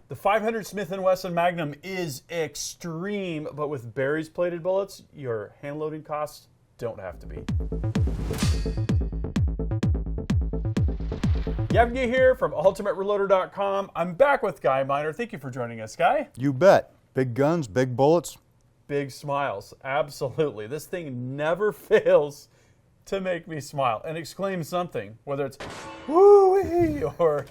The 500 Smith & Wesson Magnum is extreme, but with Barry's plated bullets, your hand loading costs don't have to be. Yevgeny here from UltimateReloader.com. I'm back with Guy Miner. Thank you for joining us, Guy. You bet. Big guns, big bullets. Big smiles. Absolutely. This thing never fails to make me smile and exclaim something, whether it's woo-wee or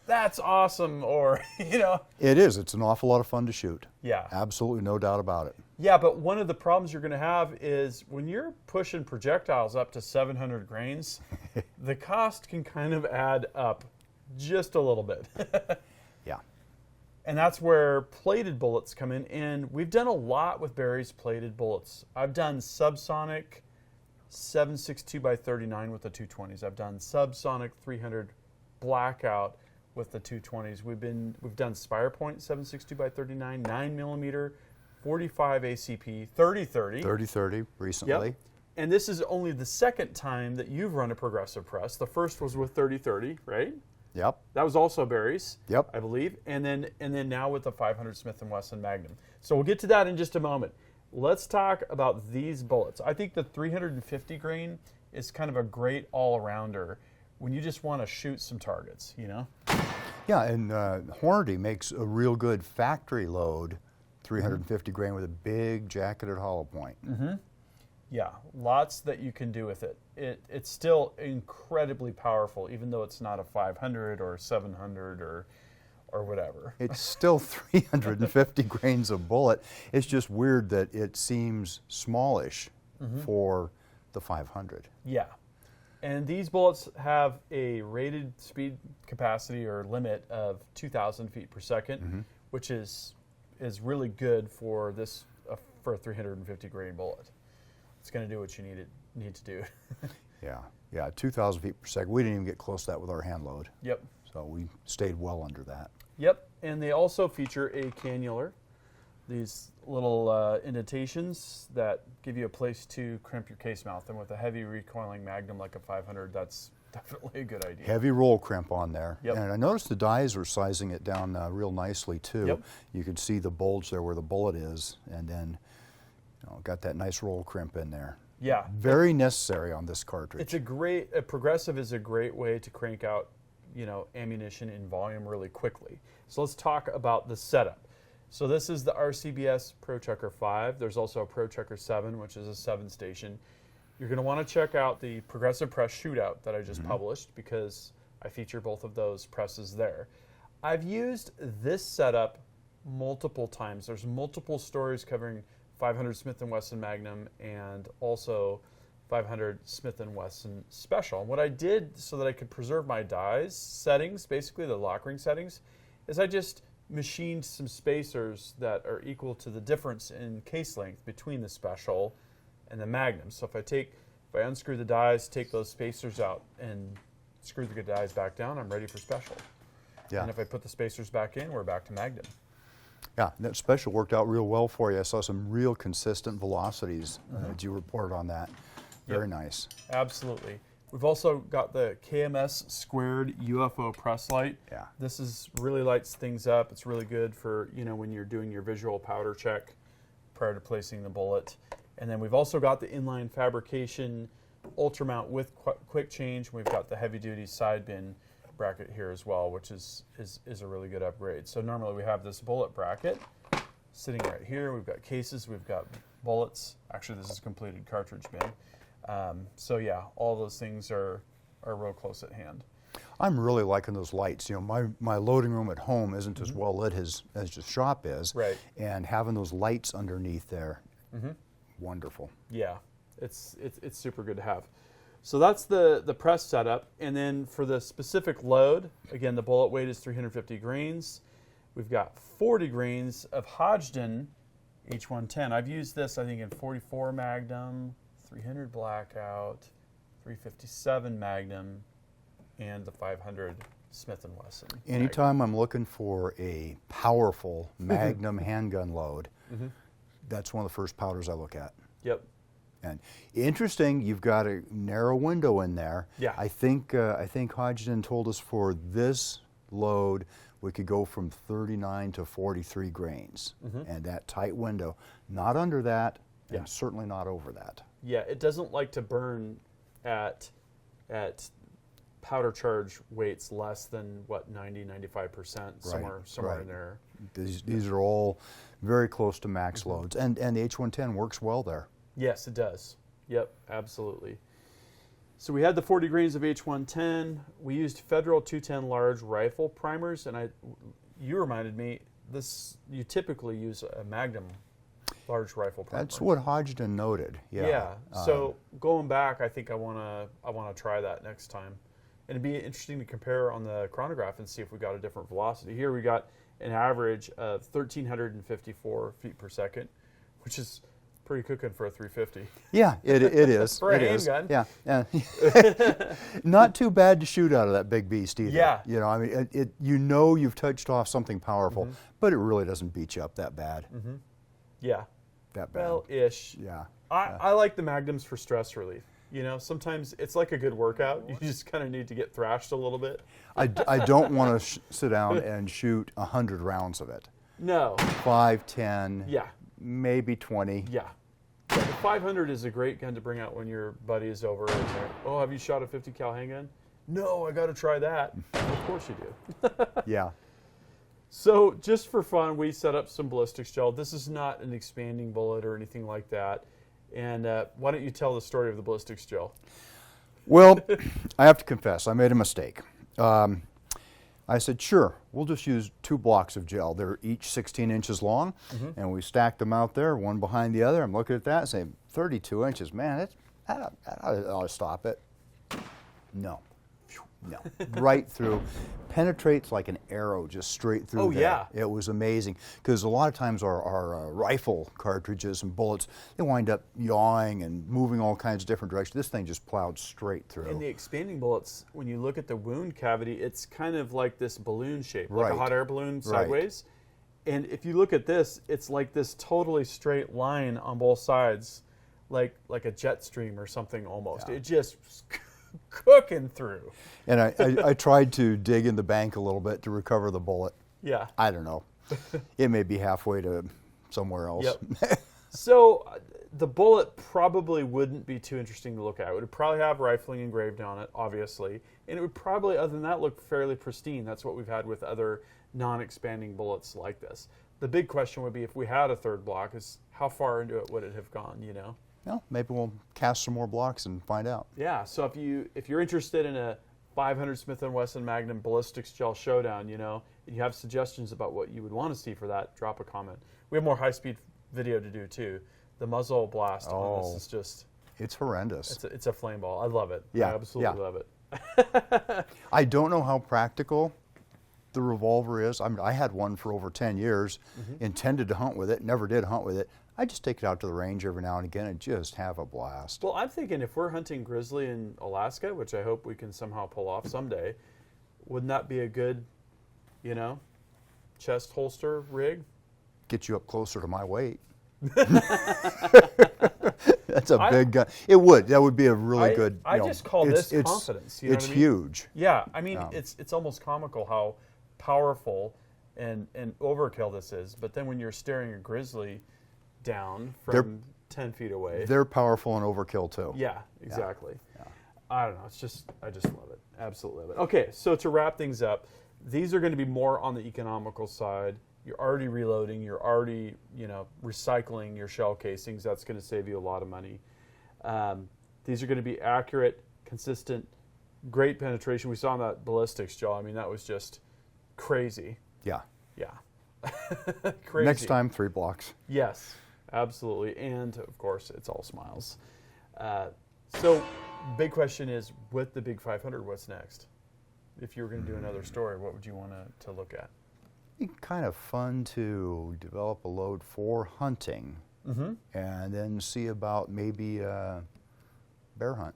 that's awesome, or, you know. It is. It's an awful lot of fun to shoot. Yeah. Absolutely no doubt about it. Yeah, but one of the problems you're going to have is when you're pushing projectiles up to 700 grains, the cost can kind of add up just a little bit. Yeah. And that's where plated bullets come in. And we've done a lot with Barry's plated bullets. I've done subsonic 7.62 by 39 with the 220s. I've done subsonic 300 blackout with the 220s. We've done Spire Point 7.62 by 39, 9mm, 45 ACP, 30-30. 30-30 recently. Yep. And this is only the second time that you've run a progressive press. The first was with 30-30, right? Yep. That was also Barry's, Yep. I believe. And then now with the 500 Smith & Wesson Magnum. So we'll get to that in just a moment. Let's talk about these bullets. I think the 350 grain is kind of a great all-arounder when you just want to shoot some targets, you know? Yeah, and Hornady makes a real good factory load 350 grain with a big jacketed hollow point. Mm-hmm. Yeah, lots that you can do with it. It's still incredibly powerful, even though it's not a 500 or 700 or whatever. It's still 350 grains of bullet. It's just weird that it seems smallish for the 500. Yeah. And these bullets have a rated speed capacity or limit of 2,000 feet per second, which is really good for this for a 350 grain bullet. It's going to do what you need to do. Yeah, 2,000 feet per second. We didn't even get close to that with our hand load. Yep. So we stayed well under that. Yep. And they also feature a cannular. These little indentations that give you a place to crimp your case mouth. And with a heavy recoiling Magnum like a 500, that's definitely a good idea. Heavy roll crimp on there. Yep. And I noticed the dies are sizing it down real nicely too. Yep. You can see the bulge there where the bullet is, and then got that nice roll crimp in there. Yeah. Very necessary on this cartridge. It's a progressive is a great way to crank out, ammunition in volume really quickly. So let's talk about the setup. So this is the RCBS Pro Checker 5. There's also a Pro Checker 7, which is a 7-station. You're going to want to check out the Progressive Press Shootout that I just published because I feature both of those presses there. I've used this setup multiple times. There's multiple stories covering 500 Smith & Wesson Magnum and also 500 Smith & Wesson Special. And what I did so that I could preserve my dies settings, basically the lock ring settings, is I just machined some spacers that are equal to the difference in case length between the Special and the Magnum. So if I unscrew the dies, take those spacers out, and screw the dies back down, I'm ready for Special. Yeah. And if I put the spacers back in, we're back to Magnum. Yeah, that Special worked out real well for you. I saw some real consistent velocities as you reported on that. Very nice. Absolutely. We've also got the KMS squared UFO press light. Yeah. This really lights things up. It's really good for, when you're doing your visual powder check prior to placing the bullet. And then we've also got the inline fabrication ultra mount with quick change. We've got the heavy duty side bin bracket here as well, which is a really good upgrade. So normally we have this bullet bracket sitting right here. We've got cases, we've got bullets. Actually, this is a completed cartridge bin. So yeah, all those things are real close at hand. I'm really liking those lights. My loading room at home isn't as well lit as the shop is. Right. And having those lights underneath there, wonderful. Yeah, it's super good to have. So that's the press setup. And then for the specific load, again, the bullet weight is 350 grains. We've got 40 grains of Hodgdon H110. I've used this, I think, in 44 Magnum, 300 Blackout, 357 Magnum, and the 500 Smith & Wesson. Anytime I'm looking for a powerful Magnum handgun load, that's one of the first powders I look at. Yep. And interesting, you've got a narrow window in there. Yeah. I think Hodgdon told us for this load, we could go from 39 to 43 grains, and that tight window. Not under that, Yeah. and certainly not over that. Yeah, it doesn't like to burn at powder charge weights less than what 90-95%, somewhere right. in there. These are all very close to max loads, and the H110 works well there. Yes, it does. Yep, absolutely. So we had the 40 grains of H110. We used Federal 210 large rifle primers, and you reminded me you typically use a Magnum large rifle primer. That's what Hodgdon noted. Yeah. Yeah. So going back, I think I wanna try that next time, and it'd be interesting to compare on the chronograph and see if we got a different velocity. Here we got an average of 1,354 feet per second, which is pretty cooking for a 350. Yeah, it is. For a it is. handgun. Yeah. Not too bad to shoot out of that big beast either. Yeah. You know, I mean, you've touched off something powerful, but it really doesn't beat you up that bad. Yeah. That bad. Well, ish. Yeah. I like the Magnums for stress relief. You know, sometimes it's like a good workout. You just kind of need to get thrashed a little bit. I don't want to sit down and shoot 100 rounds of it. No. 5, 10, Yeah. maybe 20. Yeah. The 500 is a great gun to bring out when your buddy is over and they're, oh, have you shot a 50 cal handgun? No, I got to try that. Of course you do. Yeah. So just for fun, we set up some ballistics gel. This is not an expanding bullet or anything like that. And why don't you tell the story of the ballistics gel? Well, I have to confess, I made a mistake. I said, sure, we'll just use 2 blocks of gel. They're each 16 inches long, and we stacked them out there, one behind the other. I'm looking at that and saying, 32 inches, man, that ought to stop it. No. Right through. Penetrates like an arrow, just straight through there. Yeah. It was amazing, because a lot of times our rifle cartridges and bullets, they wind up yawing and moving all kinds of different directions. This thing just plowed straight through. In the expanding bullets, when you look at the wound cavity, it's kind of like this balloon shape, like a Right. hot air balloon sideways. And if you look at this, it's like this totally straight line on both sides, like a jet stream or something almost. Yeah. It just cooking through. And I tried to dig in the bank a little bit to recover the bullet. Yeah. I don't know. It may be halfway to somewhere else. Yep. So the bullet probably wouldn't be too interesting to look at. It would probably have rifling engraved on it, obviously. And it would probably, other than that, look fairly pristine. That's what we've had with other non-expanding bullets like this. The big question would be, if we had a third block, is how far into it would it have gone, you know? Well, maybe we'll cast some more blocks and find out. Yeah, so if you're interested in a 500 Smith & Wesson Magnum Ballistics Gel Showdown, you know, and you have suggestions about what you would want to see for that, drop a comment. We have more high-speed video to do, too. The muzzle blast on this is just... It's horrendous. It's a flame ball. I love it. Yeah, I absolutely yeah. love it. I don't know how practical the revolver is. I mean, I had one for over 10 years, intended to hunt with it, never did hunt with it. I just take it out to the range every now and again and just have a blast. Well, I'm thinking if we're hunting grizzly in Alaska, which I hope we can somehow pull off someday, wouldn't that be a good, you know, chest holster rig? Get you up closer to my weight. That's a big gun. It would. That would be a really good. I just call this confidence. You know it's what I mean? huge. Yeah, I mean, it's almost comical how powerful and overkill this is. But then when you're staring a grizzly down from 10 feet away. They're powerful and overkill too. Yeah, exactly. Yeah. I don't know. I just love it. Absolutely love it. Okay, so to wrap things up, these are going to be more on the economical side. You're already reloading. You're already, you know, recycling your shell casings. That's going to save you a lot of money. These are going to be accurate, consistent, great penetration. We saw in that ballistics gel. I mean, that was just crazy. Yeah. Yeah. Crazy. Next time, 3 blocks. Yes, absolutely. And, of course, it's all smiles. So, big question is, with the Big 500, what's next? If you were going to do another story, what would you want to look at? It'd be kind of fun to develop a load for hunting and then see about maybe a bear hunt.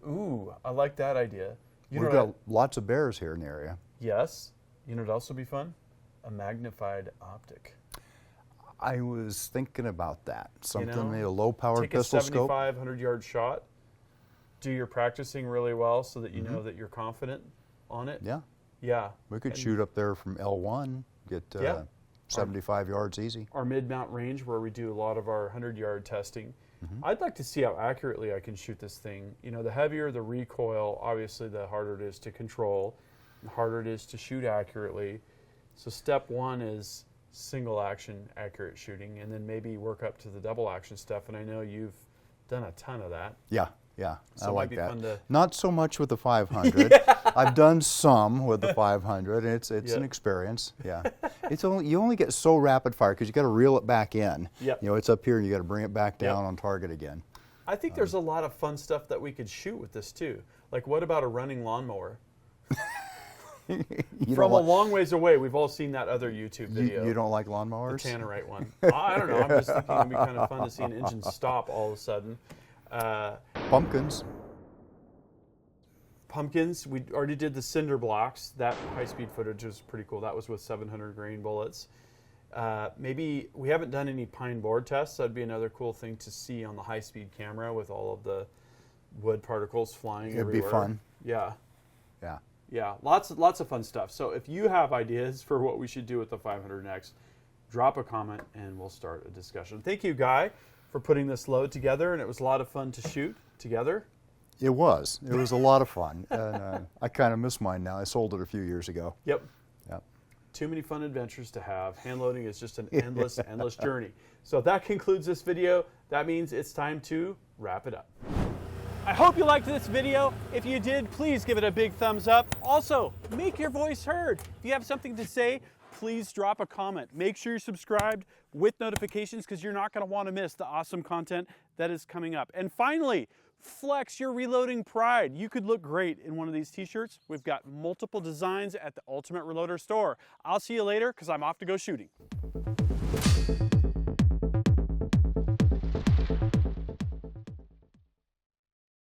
Ooh, I like that idea. We've got lots of bears here in the area. Yes. You know what else would be fun? A magnified optic. I was thinking about that. Something, You know, maybe a low-powered Take pistol a scope. 7,500-yard shot. Do your practicing really well so that you know that you're confident on it. Yeah. Yeah. We could And shoot up there from L1, get Yeah. 75 yards easy. our mid-mount range where we do a lot of our 100-yard testing. I'd like to see how accurately I can shoot this thing. You know, the heavier the recoil, obviously the harder it is to control, the harder it is to shoot accurately. So step one is single action accurate shooting, and then maybe work up to the double action stuff. And I know you've done a ton of that. Yeah, yeah, So I it might like be that. fun to- Not so much with the 500. I've done some with the 500. It's Yeah. an experience. Yeah, you only get so rapid fire because you got to reel it back in. Yep. You know, it's up here and you got to bring it back down Yep. on target again. I think there's a lot of fun stuff that we could shoot with this too. Like, what about a running lawnmower? You From a don't, long ways away, we've all seen that other YouTube video. you don't like The lawnmowers? Tannerite one. I don't know. I'm just thinking it'd be kind of fun to see an engine stop all of a sudden. Pumpkins. Pumpkins. We already did the cinder blocks. That high-speed footage was pretty cool. That was with 700 grain bullets. Maybe we haven't done any pine board tests. That'd be another cool thing to see on the high-speed camera with all of the wood particles flying It'd everywhere. be fun. Yeah. Yeah. Yeah, lots of fun stuff. So if you have ideas for what we should do with the 500 next, drop a comment and we'll start a discussion. Thank you, Guy, for putting this load together, and it was a lot of fun to shoot together. It was. It was a lot of fun. And, I kind of miss mine now. I sold it a few years ago. Yep. Yep. Too many fun adventures to have. Hand loading is just an endless, endless journey. So that concludes this video. That means it's time to wrap it up. I hope you liked this video. If you did, please give it a big thumbs up. Also, make your voice heard. If you have something to say, please drop a comment. Make sure you're subscribed with notifications because you're not going to want to miss the awesome content that is coming up. And finally, flex your reloading pride. You could look great in one of these t-shirts. We've got multiple designs at the Ultimate Reloader store. I'll see you later because I'm off to go shooting.